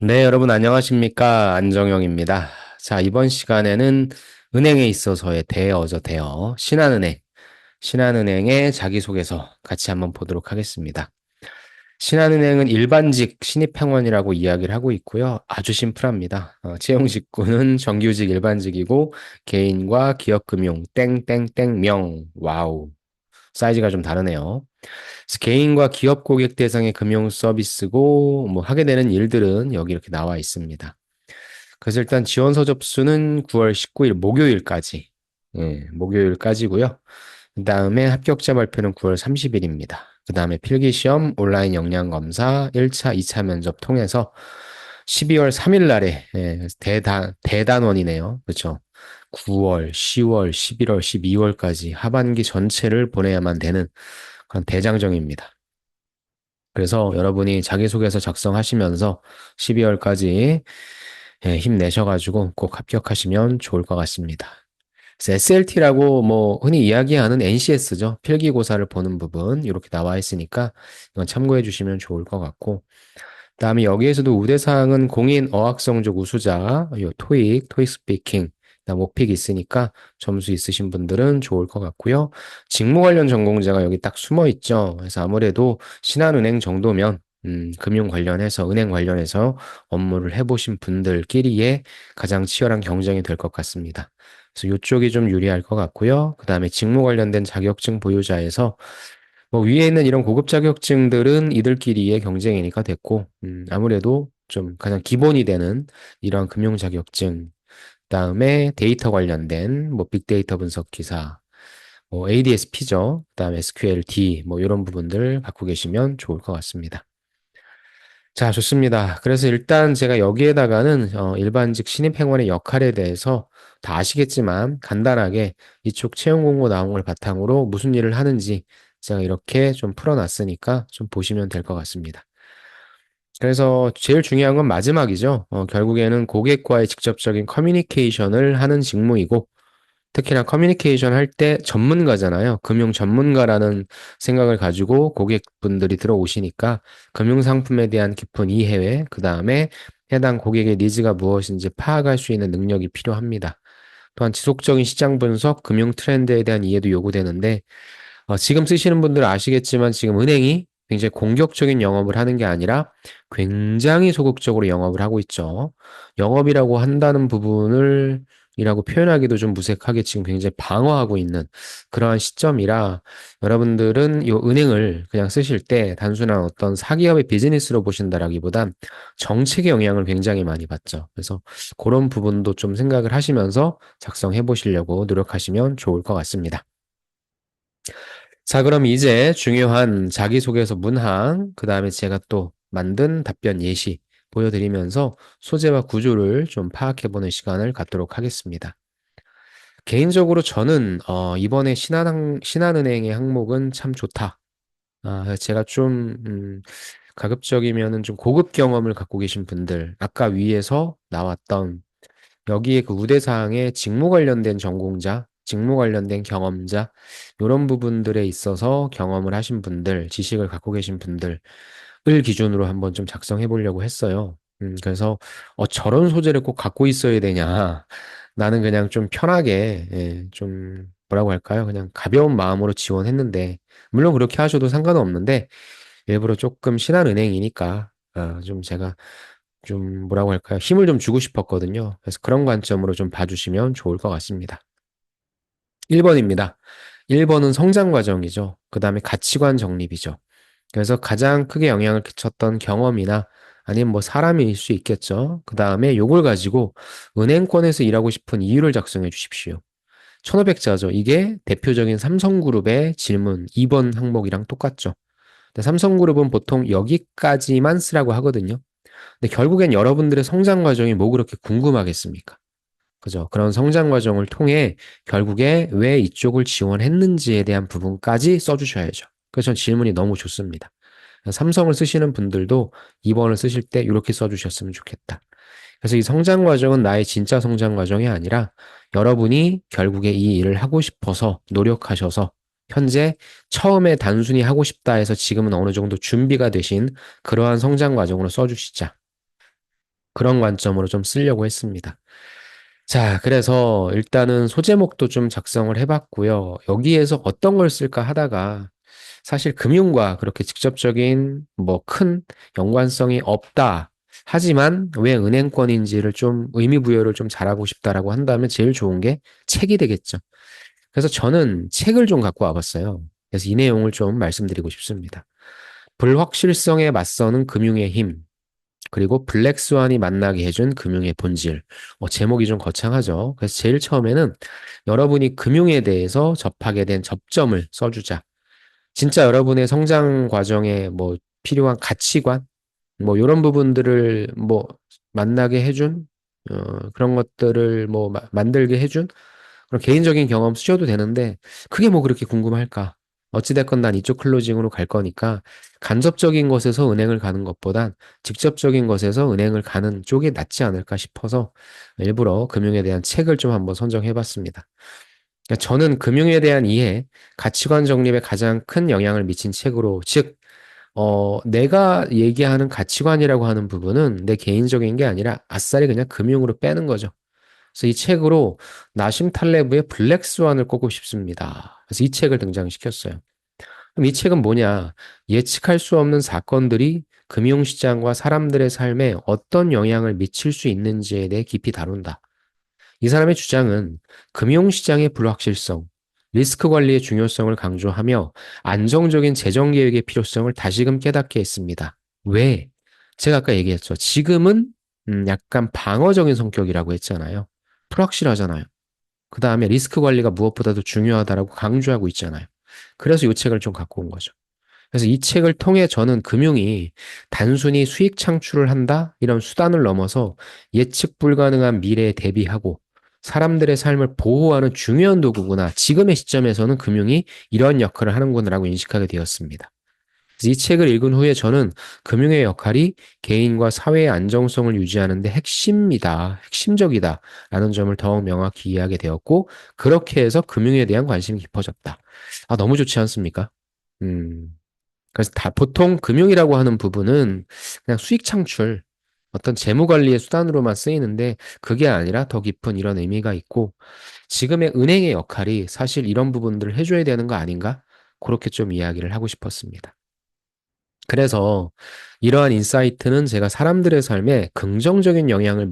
네, 여러분 안녕하십니까? 안정영입니다. 자, 이번 시간에는 은행에 있어서의 대어죠, 대어. 신한은행. 신한은행의 자기소개서 같이 한번 보도록 하겠습니다. 신한은행은 일반직 신입행원이라고 이야기를 하고 있고요. 아주 심플합니다. 채용 직군은 정규직 일반직이고 개인과 기업금융 땡땡땡명. 와우. 사이즈가 좀 다르네요. 그래서 개인과 기업 고객 대상의 금융 서비스고 뭐 하게 되는 일들은 여기 이렇게 나와 있습니다. 그래서 일단 지원서 접수는 9월 19일 목요일까지. 예, 목요일까지고요. 그다음에 합격자 발표는 9월 30일입니다. 그다음에 필기시험, 온라인 역량 검사, 1차, 2차 면접 통해서 12월 3일 날에 예, 대단원이네요. 그렇죠? 9월, 10월, 11월, 12월까지 하반기 전체를 보내야만 되는 그런 대장정입니다. 그래서 여러분이 자기소개서 작성하시면서 12월까지 힘내셔가지고 꼭 합격하시면 좋을 것 같습니다. SLT라고 뭐 흔히 이야기하는 NCS죠. 필기고사를 보는 부분 이렇게 나와 있으니까 이건 참고해 주시면 좋을 것 같고 그다음에 여기에서도 우대사항은 공인 어학성적 우수자, 요 토익 스피킹, 그다음 오픽 있으니까 점수 있으신 분들은 좋을 것 같고요. 직무 관련 전공자가 여기 딱 숨어 있죠. 그래서 아무래도 신한은행 정도면 금융 관련해서 은행 관련해서 업무를 해보신 분들끼리의 가장 치열한 경쟁이 될 것 같습니다. 그래서 이쪽이 좀 유리할 것 같고요. 그다음에 직무 관련된 자격증 보유자에서 뭐 위에 있는 이런 고급 자격증들은 이들끼리의 경쟁이니까 됐고, 아무래도 좀 가장 기본이 되는 이런 금융 자격증, 그다음에 데이터 관련된 뭐 빅데이터 분석 기사, 뭐 ADSP죠. 그다음에 SQLD 뭐 이런 부분들 갖고 계시면 좋을 것 같습니다. 자, 좋습니다. 그래서 일단 제가 여기에다가는 일반직 신입행원의 역할에 대해서 다 아시겠지만 간단하게 이쪽 채용 공고 나온 걸 바탕으로 무슨 일을 하는지 제가 이렇게 좀 풀어놨으니까 좀 보시면 될 것 같습니다. 그래서 제일 중요한 건 마지막이죠. 결국에는 고객과의 직접적인 커뮤니케이션을 하는 직무이고 특히나 커뮤니케이션 할 때 전문가잖아요. 금융 전문가라는 생각을 가지고 고객분들이 들어오시니까 금융 상품에 대한 깊은 이해회, 그 다음에 해당 고객의 니즈가 무엇인지 파악할 수 있는 능력이 필요합니다. 또한 지속적인 시장 분석, 금융 트렌드에 대한 이해도 요구되는데, 지금 쓰시는 분들은 아시겠지만 지금 은행이 굉장히 공격적인 영업을 하는 게 아니라 굉장히 소극적으로 영업을 하고 있죠. 영업이라고 한다는 부분을 이라고 표현하기도 좀 무색하게 지금 굉장히 방어하고 있는 그러한 시점이라 여러분들은 이 은행을 그냥 쓰실 때 단순한 어떤 사기업의 비즈니스로 보신다라기보단 정책의 영향을 굉장히 많이 받죠. 그래서 그런 부분도 좀 생각을 하시면서 작성해 보시려고 노력하시면 좋을 것 같습니다. 자, 그럼 이제 중요한 자기소개서 문항, 그 다음에 제가 또 만든 답변 예시 보여드리면서 소재와 구조를 좀 파악해보는 시간을 갖도록 하겠습니다. 개인적으로 저는 이번에 신한은행의 항목은 참 좋다. 제가 좀 가급적이면은 좀 고급 경험을 갖고 계신 분들, 아까 위에서 나왔던 여기에 그 우대사항에 직무 관련된 전공자, 직무 관련된 경험자, 이런 부분들에 있어서 경험을 하신 분들, 지식을 갖고 계신 분들을 기준으로 한번 좀 작성해 보려고 했어요. 그래서, 저런 소재를 꼭 갖고 있어야 되냐. 나는 그냥 좀 편하게, 예, 좀, 뭐라고 할까요? 그냥 가벼운 마음으로 지원했는데, 물론 그렇게 하셔도 상관은 없는데, 일부러 조금 신한은행이니까, 좀 제가 좀 뭐라고 할까요? 힘을 좀 주고 싶었거든요. 그래서 그런 관점으로 좀 봐주시면 좋을 것 같습니다. 1번입니다. 1번은 성장 과정이죠. 그 다음에 가치관 정립이죠. 그래서 가장 크게 영향을 끼쳤던 경험이나 아니면 뭐 사람일 수 있겠죠. 그 다음에 요걸 가지고 은행권에서 일하고 싶은 이유를 작성해 주십시오. 1500자죠. 이게 대표적인 삼성그룹의 질문 2번 항목이랑 똑같죠. 근데 삼성그룹은 보통 여기까지만 쓰라고 하거든요. 근데 결국엔 여러분들의 성장 과정이 뭐 그렇게 궁금하겠습니까? 그죠? 그런 성장 과정을 통해 결국에 왜 이쪽을 지원했는지에 대한 부분까지 써주셔야죠. 그래서 전 질문이 너무 좋습니다. 삼성을 쓰시는 분들도 2번을 쓰실 때 이렇게 써주셨으면 좋겠다. 그래서 이 성장 과정은 나의 진짜 성장 과정이 아니라 여러분이 결국에 이 일을 하고 싶어서 노력하셔서 현재 처음에 단순히 하고 싶다 해서 지금은 어느 정도 준비가 되신 그러한 성장 과정으로 써주시자. 그런 관점으로 좀 쓰려고 했습니다. 자, 그래서 일단은 소제목도 좀 작성을 해봤고요. 여기에서 어떤 걸 쓸까 하다가 사실 금융과 그렇게 직접적인 뭐 큰 연관성이 없다. 하지만 왜 은행권인지를 좀 의미 부여를 좀 잘하고 싶다라고 한다면 제일 좋은 게 책이 되겠죠. 그래서 저는 책을 좀 갖고 와봤어요. 그래서 이 내용을 좀 말씀드리고 싶습니다. 불확실성에 맞서는 금융의 힘, 그리고 블랙스완이 만나게 해준 금융의 본질. 제목이 좀 거창하죠. 그래서 제일 처음에는 여러분이 금융에 대해서 접하게 된 접점을 써주자. 진짜 여러분의 성장 과정에 뭐 필요한 가치관, 뭐 이런 부분들을 뭐 만나게 해준, 그런 것들을 뭐 만들게 해준 그런 개인적인 경험 쓰셔도 되는데 그게 뭐 그렇게 궁금할까? 어찌됐건 난 이쪽 클로징으로 갈 거니까 간접적인 것에서 은행을 가는 것보단 직접적인 것에서 은행을 가는 쪽이 낫지 않을까 싶어서 일부러 금융에 대한 책을 좀 한번 선정해 봤습니다. 그러니까 저는 금융에 대한 이해, 가치관 정립에 가장 큰 영향을 미친 책으로, 즉, 내가 얘기하는 가치관이라고 하는 부분은 내 개인적인 게 아니라 아싸리 그냥 금융으로 빼는 거죠. 그래서 이 책으로 나심 탈레브의 블랙스완을 꼽고 싶습니다. 그래서 이 책을 등장시켰어요. 그럼 이 책은 뭐냐? 예측할 수 없는 사건들이 금융시장과 사람들의 삶에 어떤 영향을 미칠 수 있는지에 대해 깊이 다룬다. 이 사람의 주장은 금융시장의 불확실성, 리스크 관리의 중요성을 강조하며 안정적인 재정 계획의 필요성을 다시금 깨닫게 했습니다. 왜? 제가 아까 얘기했죠. 지금은 약간 방어적인 성격이라고 했잖아요. 불확실하잖아요. 그 다음에 리스크 관리가 무엇보다도 중요하다라고 강조하고 있잖아요. 그래서 이 책을 좀 갖고 온 거죠. 그래서 이 책을 통해 저는 금융이 단순히 수익 창출을 한다? 이런 수단을 넘어서 예측 불가능한 미래에 대비하고 사람들의 삶을 보호하는 중요한 도구구나. 지금의 시점에서는 금융이 이런 역할을 하는구나라고 인식하게 되었습니다. 이 책을 읽은 후에 저는 금융의 역할이 개인과 사회의 안정성을 유지하는 데 핵심이다, 핵심적이다 라는 점을 더욱 명확히 이해하게 되었고 그렇게 해서 금융에 대한 관심이 깊어졌다. 아, 너무 좋지 않습니까? 음. 그래서 보통 금융이라고 하는 부분은 그냥 수익 창출, 어떤 재무 관리의 수단으로만 쓰이는데 그게 아니라 더 깊은 이런 의미가 있고 지금의 은행의 역할이 사실 이런 부분들을 해줘야 되는 거 아닌가? 그렇게 좀 이야기를 하고 싶었습니다. 그래서 이러한 인사이트는 제가 사람들의 삶에 긍정적인 영향을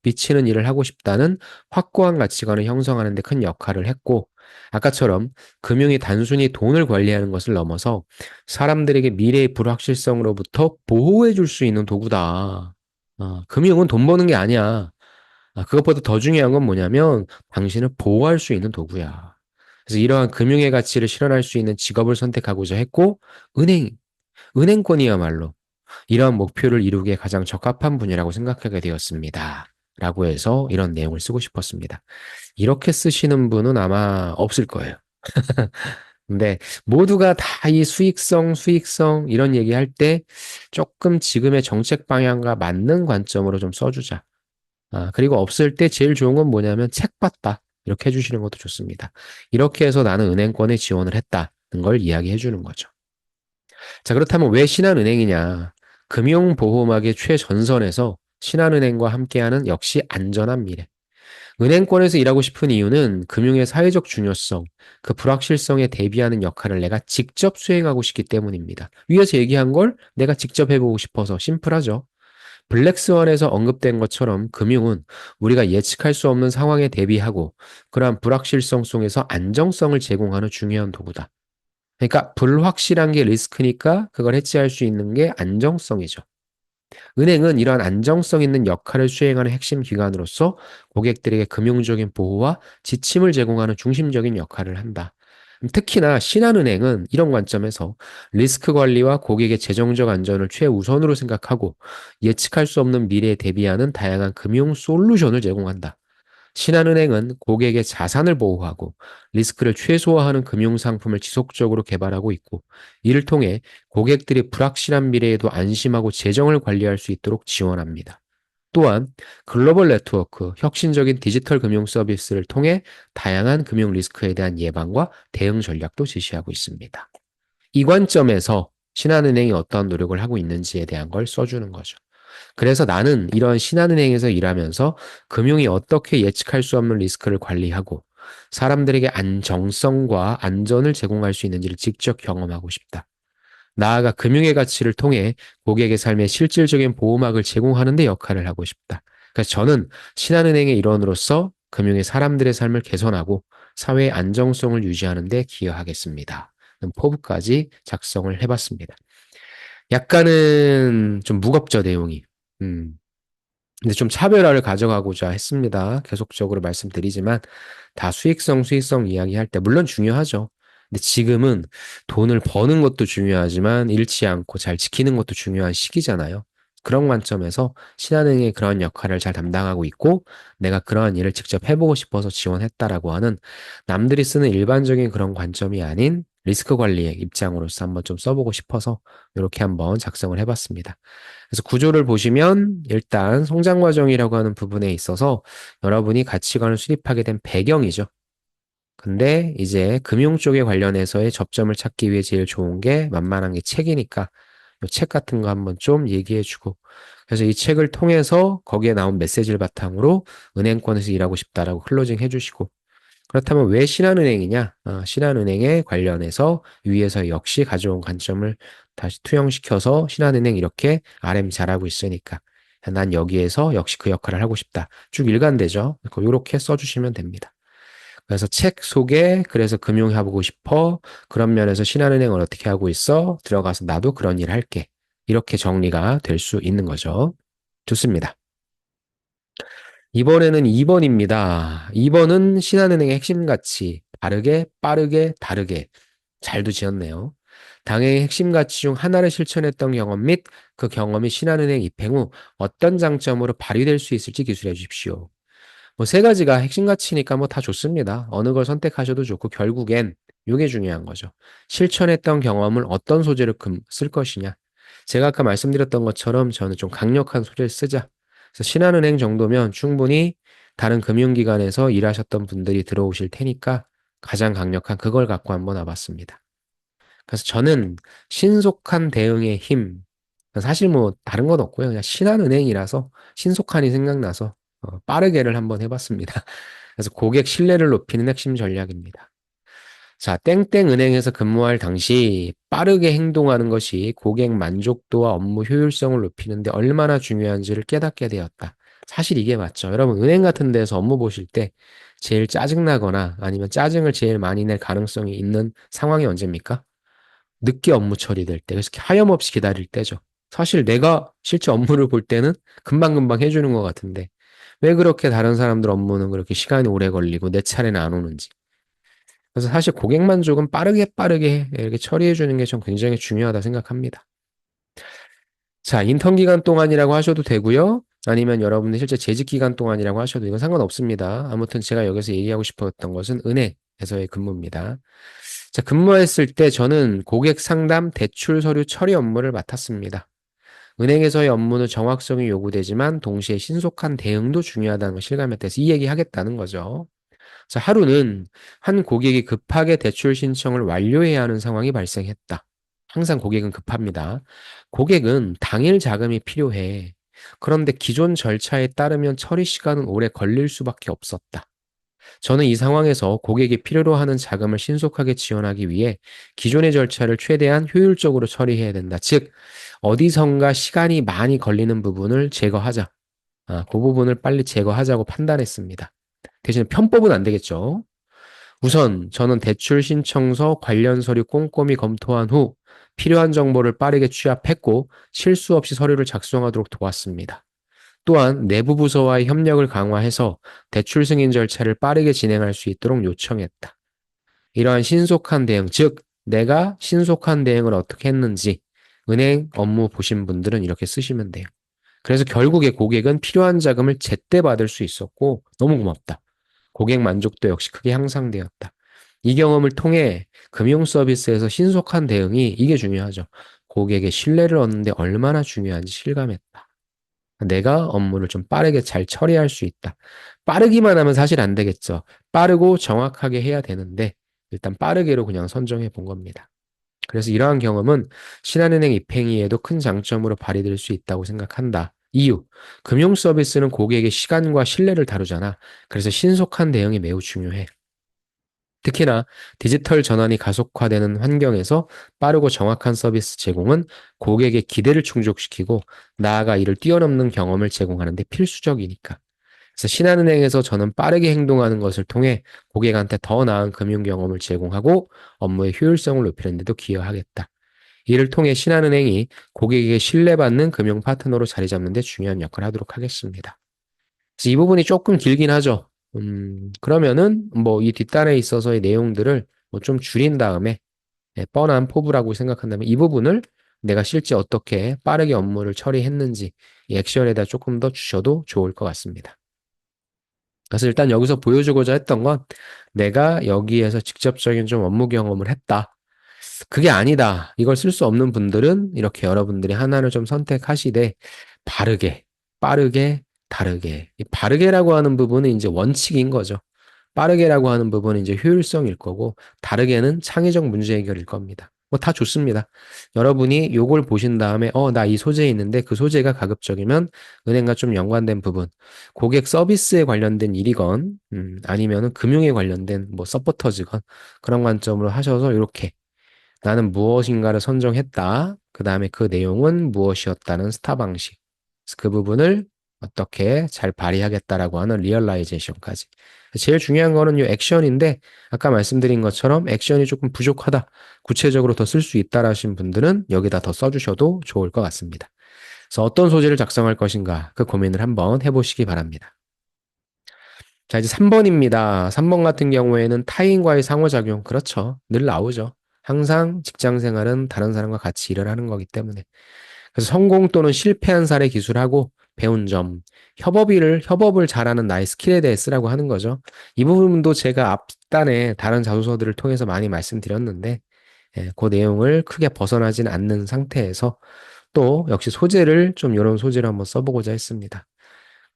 미치는 일을 하고 싶다는 확고한 가치관을 형성하는 데 큰 역할을 했고, 아까처럼 금융이 단순히 돈을 관리하는 것을 넘어서 사람들에게 미래의 불확실성으로부터 보호해 줄 수 있는 도구다. 금융은 돈 버는 게 아니야. 그것보다 더 중요한 건 뭐냐면 당신을 보호할 수 있는 도구야. 그래서 이러한 금융의 가치를 실현할 수 있는 직업을 선택하고자 했고, 은행, 은행권이야말로 이러한 목표를 이루기에 가장 적합한 분야라고 생각하게 되었습니다. 라고 해서 이런 내용을 쓰고 싶었습니다. 이렇게 쓰시는 분은 아마 없을 거예요. 근데 모두가 다 이 수익성 이런 얘기할 때 조금 지금의 정책 방향과 맞는 관점으로 좀 써주자. 그리고 없을 때 제일 좋은 건 뭐냐면 책 봤다. 이렇게 해주시는 것도 좋습니다. 이렇게 해서 나는 은행권에 지원을 했다는 걸 이야기해 주는 거죠. 자, 그렇다면 왜 신한은행이냐? 금융보호막의 최전선에서 신한은행과 함께하는 역시 안전한 미래. 은행권에서 일하고 싶은 이유는 금융의 사회적 중요성, 그 불확실성에 대비하는 역할을 내가 직접 수행하고 싶기 때문입니다. 위에서 얘기한 걸 내가 직접 해보고 싶어서 심플하죠. 블랙스완에서 언급된 것처럼 금융은 우리가 예측할 수 없는 상황에 대비하고 그러한 불확실성 속에서 안정성을 제공하는 중요한 도구다. 그러니까 불확실한 게 리스크니까 그걸 해치할 수 있는 게 안정성이죠. 은행은 이러한 안정성 있는 역할을 수행하는 핵심 기관으로서 고객들에게 금융적인 보호와 지침을 제공하는 중심적인 역할을 한다. 특히나 신한은행은 이런 관점에서 리스크 관리와 고객의 재정적 안전을 최우선으로 생각하고 예측할 수 없는 미래에 대비하는 다양한 금융 솔루션을 제공한다. 신한은행은 고객의 자산을 보호하고 리스크를 최소화하는 금융상품을 지속적으로 개발하고 있고, 이를 통해 고객들이 불확실한 미래에도 안심하고 재정을 관리할 수 있도록 지원합니다. 또한 글로벌 네트워크, 혁신적인 디지털 금융 서비스를 통해 다양한 금융 리스크에 대한 예방과 대응 전략도 제시하고 있습니다. 이 관점에서 신한은행이 어떠한 노력을 하고 있는지에 대한 걸 써주는 거죠. 그래서 나는 이런 신한은행에서 일하면서 금융이 어떻게 예측할 수 없는 리스크를 관리하고 사람들에게 안정성과 안전을 제공할 수 있는지를 직접 경험하고 싶다. 나아가 금융의 가치를 통해 고객의 삶에 실질적인 보호막을 제공하는 데 역할을 하고 싶다. 그래서 저는 신한은행의 일원으로서 금융의 사람들의 삶을 개선하고 사회의 안정성을 유지하는 데 기여하겠습니다. 포부까지 작성을 해봤습니다. 약간은 좀 무겁죠, 내용이. 음. 근데 좀 차별화를 가져가고자 했습니다. 계속적으로 말씀드리지만 다 수익성 이야기할 때 물론 중요하죠. 근데 지금은 돈을 버는 것도 중요하지만 잃지 않고 잘 지키는 것도 중요한 시기잖아요. 그런 관점에서 신한은행의 그런 역할을 잘 담당하고 있고 내가 그러한 일을 직접 해보고 싶어서 지원했다라고 하는 남들이 쓰는 일반적인 그런 관점이 아닌 리스크 관리의 입장으로서 한번 좀 써보고 싶어서 이렇게 한번 작성을 해봤습니다. 그래서 구조를 보시면 일단 성장 과정이라고 하는 부분에 있어서 여러분이 가치관을 수립하게 된 배경이죠. 근데 이제 금융 쪽에 관련해서의 접점을 찾기 위해 제일 좋은 게 만만한 게 책이니까 이 책 같은 거 한번 좀 얘기해주고 그래서 이 책을 통해서 거기에 나온 메시지를 바탕으로 은행권에서 일하고 싶다라고 클로징 해주시고 그렇다면 왜 신한은행이냐? 신한은행에 관련해서 위에서 역시 가져온 관점을 다시 투영시켜서 신한은행 이렇게 RM 잘하고 있으니까 난 여기에서 역시 그 역할을 하고 싶다. 쭉 일관되죠? 이렇게 써주시면 됩니다. 그래서 책 소개, 그래서 금융 해보고 싶어. 그런 면에서 신한은행은 어떻게 하고 있어? 들어가서 나도 그런 일 할게. 이렇게 정리가 될 수 있는 거죠. 좋습니다. 이번에는 2번입니다. 2번은 신한은행의 핵심 가치, 바르게, 빠르게, 다르게. 잘도 지었네요. 당행의 핵심 가치 중 하나를 실천했던 경험 및 그 경험이 신한은행 입행 후 어떤 장점으로 발휘될 수 있을지 기술해 주십시오. 뭐 세 가지가 핵심 가치니까 뭐 다 좋습니다. 어느 걸 선택하셔도 좋고 결국엔 이게 중요한 거죠. 실천했던 경험을 어떤 소재로 쓸 것이냐. 제가 아까 말씀드렸던 것처럼 저는 좀 강력한 소재를 쓰자. 그래서 신한은행 정도면 충분히 다른 금융기관에서 일하셨던 분들이 들어오실 테니까 가장 강력한 그걸 갖고 한번 와봤습니다. 그래서 저는 신속한 대응의 힘, 사실 뭐 다른 건 없고요. 그냥 신한은행이라서 신속한이 생각나서 빠르게를 한번 해봤습니다. 그래서 고객 신뢰를 높이는 핵심 전략입니다. 자, 땡땡은행에서 근무할 당시 빠르게 행동하는 것이 고객 만족도와 업무 효율성을 높이는데 얼마나 중요한지를 깨닫게 되었다. 사실 이게 맞죠. 여러분, 은행 같은 데서 업무 보실 때 제일 짜증나거나 아니면 짜증을 제일 많이 낼 가능성이 있는 상황이 언제입니까? 늦게 업무 처리될 때, 그래서 하염없이 기다릴 때죠. 사실 내가 실제 업무를 볼 때는 금방금방 해주는 것 같은데, 왜 그렇게 다른 사람들 업무는 그렇게 시간이 오래 걸리고 내 차례는 안 오는지. 그래서 사실 고객 만족은 빠르게 이렇게 처리해 주는 게 전 굉장히 중요하다 생각합니다. 자, 인턴 기간 동안이라고 하셔도 되고요. 아니면 여러분들 실제 재직 기간 동안이라고 하셔도 이건 상관없습니다. 아무튼 제가 여기서 얘기하고 싶었던 것은 은행에서의 근무입니다. 자, 근무했을 때 저는 고객 상담, 대출 서류 처리 업무를 맡았습니다. 은행에서의 업무는 정확성이 요구되지만 동시에 신속한 대응도 중요하다는 걸 실감했대서 이 얘기 하겠다는 거죠. 자, 하루는 한 고객이 급하게 대출 신청을 완료해야 하는 상황이 발생했다. 항상 고객은 급합니다. 고객은 당일 자금이 필요해. 그런데 기존 절차에 따르면 처리 시간은 오래 걸릴 수밖에 없었다. 저는 이 상황에서 고객이 필요로 하는 자금을 신속하게 지원하기 위해 기존의 절차를 최대한 효율적으로 처리해야 된다. 즉, 어디선가 시간이 많이 걸리는 부분을 제거하자. 그 부분을 빨리 제거하자고 판단했습니다. 대신 편법은 안 되겠죠. 우선 저는 대출 신청서 관련 서류 꼼꼼히 검토한 후 필요한 정보를 빠르게 취합했고 실수 없이 서류를 작성하도록 도왔습니다. 또한 내부 부서와의 협력을 강화해서 대출 승인 절차를 빠르게 진행할 수 있도록 요청했다. 이러한 신속한 대응, 즉 내가 신속한 대응을 어떻게 했는지 은행 업무 보신 분들은 이렇게 쓰시면 돼요. 그래서 결국에 고객은 필요한 자금을 제때 받을 수 있었고 너무 고맙다. 고객 만족도 역시 크게 향상되었다. 이 경험을 통해 금융 서비스에서 신속한 대응이 이게 중요하죠. 고객의 신뢰를 얻는데 얼마나 중요한지 실감했다. 내가 업무를 좀 빠르게 잘 처리할 수 있다. 빠르기만 하면 사실 안 되겠죠. 빠르고 정확하게 해야 되는데 일단 빠르게로 그냥 선정해 본 겁니다. 그래서 이러한 경험은 신한은행 입행위에도 큰 장점으로 발휘될 수 있다고 생각한다. 이유, 금융 서비스는 고객의 시간과 신뢰를 다루잖아. 그래서 신속한 대응이 매우 중요해. 특히나 디지털 전환이 가속화되는 환경에서 빠르고 정확한 서비스 제공은 고객의 기대를 충족시키고 나아가 이를 뛰어넘는 경험을 제공하는 데 필수적이니까. 그래서 신한은행에서 저는 빠르게 행동하는 것을 통해 고객한테 더 나은 금융 경험을 제공하고 업무의 효율성을 높이는 데도 기여하겠다. 이를 통해 신한은행이 고객에게 신뢰받는 금융 파트너로 자리 잡는 데 중요한 역할을 하도록 하겠습니다. 그래서 이 부분이 조금 길긴 하죠. 그러면은 뭐 이 뒷단에 있어서의 내용들을 뭐 좀 줄인 다음에 뻔한 포부라고 생각한다면 이 부분을 내가 실제 어떻게 빠르게 업무를 처리했는지 이 액션에다 조금 더 주셔도 좋을 것 같습니다. 그래서 일단 여기서 보여주고자 했던 건 내가 여기에서 직접적인 좀 업무 경험을 했다. 그게 아니다. 이걸 쓸 수 없는 분들은 이렇게 여러분들이 하나를 좀 선택하시되 바르게, 빠르게, 다르게. 이 바르게라고 하는 부분은 이제 원칙인 거죠. 빠르게라고 하는 부분은 이제 효율성일 거고 다르게는 창의적 문제 해결일 겁니다. 뭐 다 좋습니다. 여러분이 요걸 보신 다음에 나 이 소재에 있는데 그 소재가 가급적이면 은행과 좀 연관된 부분, 고객 서비스에 관련된 일이건 아니면은 금융에 관련된 뭐 서포터즈건 그런 관점으로 하셔서 이렇게 나는 무엇인가를 선정했다. 그 다음에 그 내용은 무엇이었다는 스타 방식. 그 부분을 어떻게 잘 발휘하겠다라고 하는 리얼라이제이션까지. 제일 중요한 거는 이 액션인데 아까 말씀드린 것처럼 액션이 조금 부족하다. 구체적으로 더 쓸 수 있다라신 분들은 여기다 더 써주셔도 좋을 것 같습니다. 그래서 어떤 소재를 작성할 것인가 그 고민을 한번 해보시기 바랍니다. 자, 이제 3번입니다. 3번 같은 경우에는 타인과의 상호작용. 그렇죠. 늘 나오죠. 항상 직장 생활은 다른 사람과 같이 일을 하는 거기 때문에. 그래서 성공 또는 실패한 사례 기술하고 배운 점, 협업을 잘하는 나의 스킬에 대해 쓰라고 하는 거죠. 이 부분도 제가 앞단에 다른 자소서들을 통해서 많이 말씀드렸는데, 그 내용을 크게 벗어나진 않는 상태에서 또 역시 소재를 좀 이런 소재를 한번 써보고자 했습니다.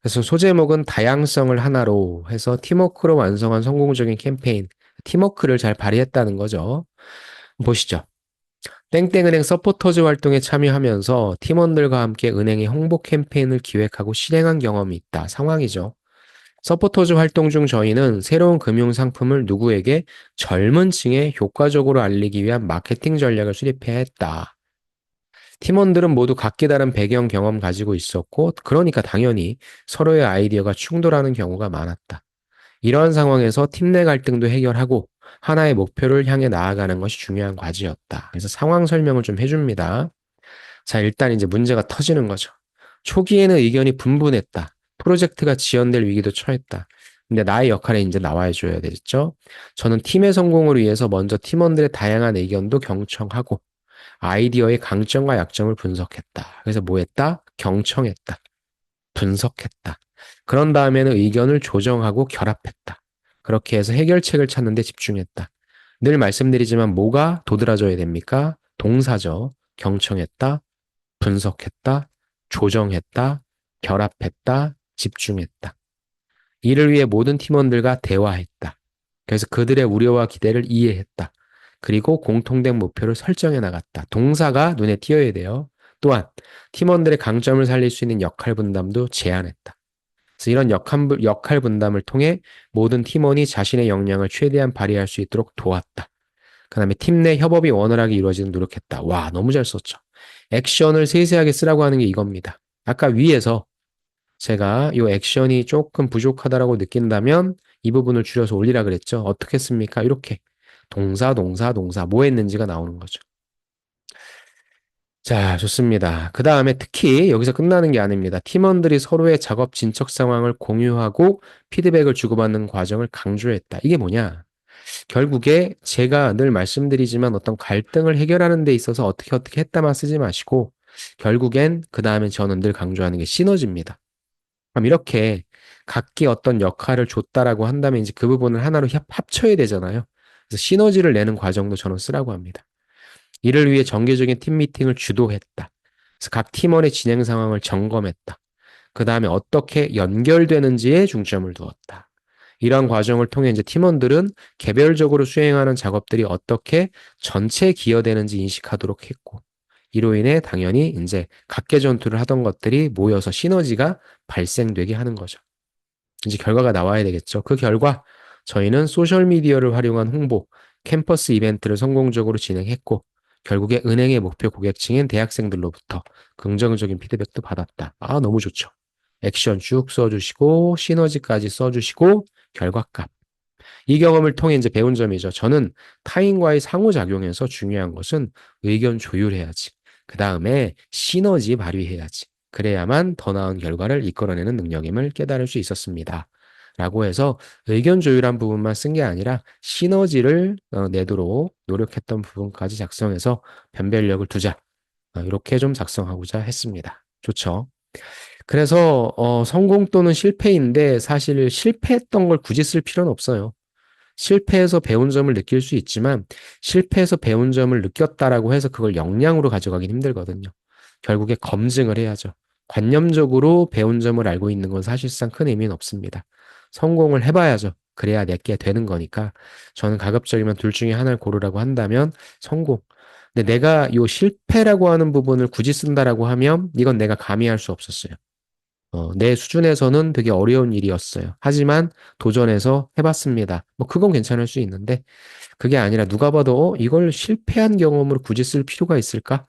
그래서 소제목은 다양성을 하나로 해서 팀워크로 완성한 성공적인 캠페인, 팀워크를 잘 발휘했다는 거죠. 보시죠. 땡땡은행 서포터즈 활동에 참여하면서 팀원들과 함께 은행의 홍보 캠페인을 기획하고 실행한 경험이 있다. 상황이죠. 서포터즈 활동 중 저희는 새로운 금융 상품을 누구에게 젊은 층에 효과적으로 알리기 위한 마케팅 전략을 수립해야 했다. 팀원들은 모두 각기 다른 배경 경험 가지고 있었고, 그러니까 당연히 서로의 아이디어가 충돌하는 경우가 많았다. 이러한 상황에서 팀 내 갈등도 해결하고 하나의 목표를 향해 나아가는 것이 중요한 과제였다. 그래서 상황 설명을 좀 해줍니다. 자, 일단 이제 문제가 터지는 거죠. 초기에는 의견이 분분했다. 프로젝트가 지연될 위기도 처했다. 근데 나의 역할에 이제 나와 줘야 되겠죠. 저는 팀의 성공을 위해서 먼저 팀원들의 다양한 의견도 경청하고 아이디어의 강점과 약점을 분석했다. 그래서 뭐 했다? 경청했다. 분석했다. 그런 다음에는 의견을 조정하고 결합했다. 그렇게 해서 해결책을 찾는 데 집중했다. 늘 말씀드리지만 뭐가 도드라져야 됩니까? 동사죠. 경청했다, 분석했다, 조정했다, 결합했다, 집중했다. 이를 위해 모든 팀원들과 대화했다. 그래서 그들의 우려와 기대를 이해했다. 그리고 공통된 목표를 설정해 나갔다. 동사가 눈에 띄어야 돼요. 또한 팀원들의 강점을 살릴 수 있는 역할 분담도 제안했다. 그래서 이런 역할 분담을 통해 모든 팀원이 자신의 역량을 최대한 발휘할 수 있도록 도왔다. 그 다음에 팀 내 협업이 원활하게 이루어지는 노력했다. 와, 너무 잘 썼죠. 액션을 세세하게 쓰라고 하는 게 이겁니다. 아까 위에서 제가 이 액션이 조금 부족하다라고 느낀다면 이 부분을 줄여서 올리라 그랬죠. 어떻게 했습니까? 이렇게 동사 뭐 했는지가 나오는 거죠. 자, 좋습니다. 그 다음에 특히 여기서 끝나는 게 아닙니다. 팀원들이 서로의 작업 진척 상황을 공유하고 피드백을 주고받는 과정을 강조했다. 이게 뭐냐? 결국에 제가 늘 말씀드리지만 어떤 갈등을 해결하는 데 있어서 어떻게 했다만 쓰지 마시고 결국엔 그 다음에 저는 늘 강조하는 게 시너지입니다. 그럼 이렇게 각기 어떤 역할을 줬다라고 한다면 이제 그 부분을 하나로 합쳐야 되잖아요. 그래서 시너지를 내는 과정도 저는 쓰라고 합니다. 이를 위해 정기적인 팀 미팅을 주도했다. 그래서 각 팀원의 진행 상황을 점검했다. 그 다음에 어떻게 연결되는지에 중점을 두었다. 이러한 과정을 통해 이제 팀원들은 개별적으로 수행하는 작업들이 어떻게 전체에 기여되는지 인식하도록 했고, 이로 인해 당연히 이제 각계 전투를 하던 것들이 모여서 시너지가 발생되게 하는 거죠. 이제 결과가 나와야 되겠죠. 그 결과 저희는 소셜미디어를 활용한 홍보, 캠퍼스 이벤트를 성공적으로 진행했고, 결국에 은행의 목표 고객층인 대학생들로부터 긍정적인 피드백도 받았다. 아, 너무 좋죠. 액션 쭉 써주시고, 시너지까지 써주시고, 결과값. 이 경험을 통해 이제 배운 점이죠. 저는 타인과의 상호작용에서 중요한 것은 의견 조율해야지. 그 다음에 시너지 발휘해야지. 그래야만 더 나은 결과를 이끌어내는 능력임을 깨달을 수 있었습니다. 라고 해서 의견 조율한 부분만 쓴 게 아니라 시너지를 내도록 노력했던 부분까지 작성해서 변별력을 두자. 이렇게 좀 작성하고자 했습니다. 좋죠. 그래서 성공 또는 실패인데 사실 실패했던 걸 굳이 쓸 필요는 없어요. 실패해서 배운 점을 느낄 수 있지만 실패해서 배운 점을 느꼈다라고 해서 그걸 역량으로 가져가긴 힘들거든요. 결국에 검증을 해야죠. 관념적으로 배운 점을 알고 있는 건 사실상 큰 의미는 없습니다. 성공을 해봐야죠. 그래야 내게 되는 거니까 저는 가급적이면 둘 중에 하나를 고르라고 한다면 성공. 근데 내가 요 실패라고 하는 부분을 굳이 쓴다라고 하면 이건 내가 감히 할 수 없었어요. 내 수준에서는 되게 어려운 일이었어요. 하지만 도전해서 해봤습니다. 뭐 그건 괜찮을 수 있는데 그게 아니라 누가 봐도 이걸 실패한 경험으로 굳이 쓸 필요가 있을까?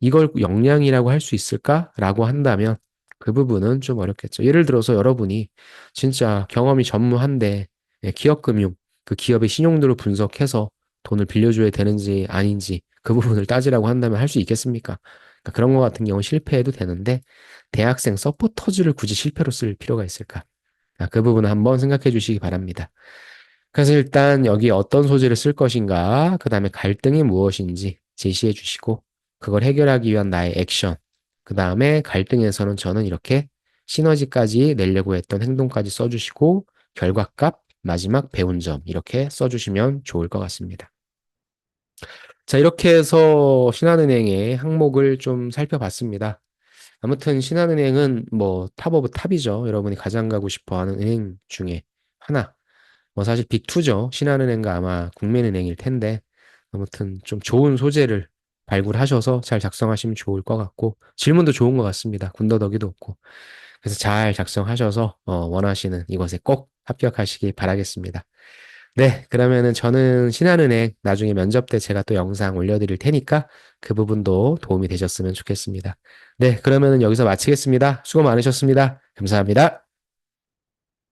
이걸 역량이라고 할 수 있을까? 라고 한다면 그 부분은 좀 어렵겠죠. 예를 들어서 여러분이 진짜 경험이 전무한데 기업금융, 그 기업의 신용도를 분석해서 돈을 빌려줘야 되는지 아닌지 그 부분을 따지라고 한다면 할 수 있겠습니까? 그러니까 그런 거 같은 경우 실패해도 되는데 대학생 서포터즈를 굳이 실패로 쓸 필요가 있을까? 그 부분은 한번 생각해 주시기 바랍니다. 그래서 일단 여기 어떤 소재를 쓸 것인가, 그 다음에 갈등이 무엇인지 제시해 주시고, 그걸 해결하기 위한 나의 액션, 그 다음에 갈등에서는 저는 이렇게 시너지까지 내려고 했던 행동까지 써주시고, 결과값, 마지막 배운 점, 이렇게 써주시면 좋을 것 같습니다. 자, 이렇게 해서 신한은행의 항목을 좀 살펴봤습니다. 아무튼 신한은행은 뭐 탑 오브 탑이죠. 여러분이 가장 가고 싶어 하는 은행 중에 하나. 뭐 사실 빅2죠. 신한은행과 아마 국민은행일 텐데 아무튼 좀 좋은 소재를 발굴하셔서 잘 작성하시면 좋을 것 같고 질문도 좋은 것 같습니다. 군더더기도 없고. 그래서 잘 작성하셔서 원하시는 이것에 꼭 합격하시기 바라겠습니다. 네, 그러면은 저는 신한은행 나중에 면접 때 제가 또 영상 올려드릴 테니까 그 부분도 도움이 되셨으면 좋겠습니다. 네, 그러면은 여기서 마치겠습니다. 수고 많으셨습니다. 감사합니다.